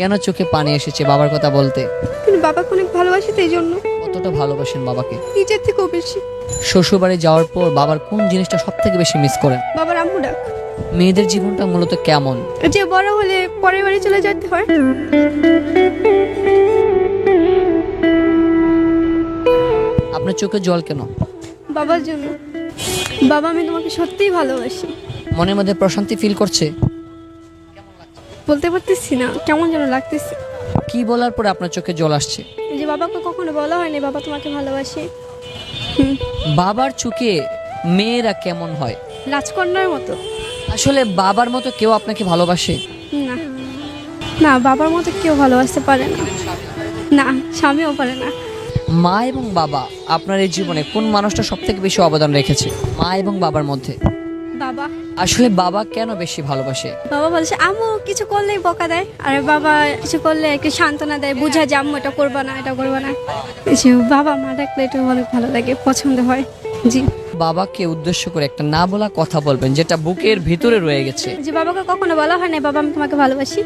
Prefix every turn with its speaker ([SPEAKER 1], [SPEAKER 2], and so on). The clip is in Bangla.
[SPEAKER 1] কেন চোখে পানি এসেছে বাবার কথা বলতে?
[SPEAKER 2] কিন্তু বাবাকে অনেক ভালোবাসি তো এই জন্য।
[SPEAKER 1] কতটা ভালোবাসেন বাবাকে?
[SPEAKER 2] নিজের থেকেও বেশি।
[SPEAKER 1] শ্বশুরবাড়ি যাওয়ার পর বাবার কোন জিনিসটা সব থেকে বেশি মিস করেন?
[SPEAKER 2] বাবার আম্মু ডাক।
[SPEAKER 1] মেয়েদের জীবনটা মূলত কেমন?
[SPEAKER 2] যে বড় হলে পরের বাড়ি চলে যেতে হয়।
[SPEAKER 1] আপনার চোখে জল কেন?
[SPEAKER 2] বাবার জন্য। বাবা, আমি তোমাকে সত্যিই ভালোবাসি।
[SPEAKER 1] মনের মধ্যে প্রশান্তি ফিল করছে?
[SPEAKER 2] বলতে পারতেছি না, কেমন যেন লাগতেছে।
[SPEAKER 1] কি বলার পরে আপনার চোখে জল আসছে?
[SPEAKER 2] এই যে বাবাকে কখনো বলা হয়নি বাবা তোমাকে ভালোবাসে।
[SPEAKER 1] বাবার চোখে মেয়েরা কেমন হয়?
[SPEAKER 2] রাজকন্যার মতো।
[SPEAKER 1] আসলে বাবার মতো কেউ আপনাকে ভালোবাসে?
[SPEAKER 2] না না, বাবার মতো কেউ ভালোবাসতে পারে না। না, স্বামীও পারে না।
[SPEAKER 1] মা এবং বাবা আপনার এই জীবনে কোন মানুষটা সব থেকে বেশি অবদান রেখেছে মা এবং বাবার মধ্যে?
[SPEAKER 2] বাবা।
[SPEAKER 1] আসলে বাবা কেন বেশি ভালোবাসে?
[SPEAKER 2] বাবা বলছে আম্মু কিছু করলেই বকা দেয়, আর বাবা কিছু করলে একটু সান্ত্বনা দেয়, বুঝা যে আম্মু এটা করবা না, এটা করবা না। এই যে বাবা মা ডাকলে এটা অনেক ভালো লাগে, পছন্দ হয়। জি।
[SPEAKER 1] বাবাকে উদ্দেশ্য করে একটা না বলা কথা বলবেন যেটা বুকের ভিতরে রয়ে গেছে।
[SPEAKER 2] যে বাবাকে কখনো বলা হয় না বাবা আমি তোমাকে ভালোবাসি।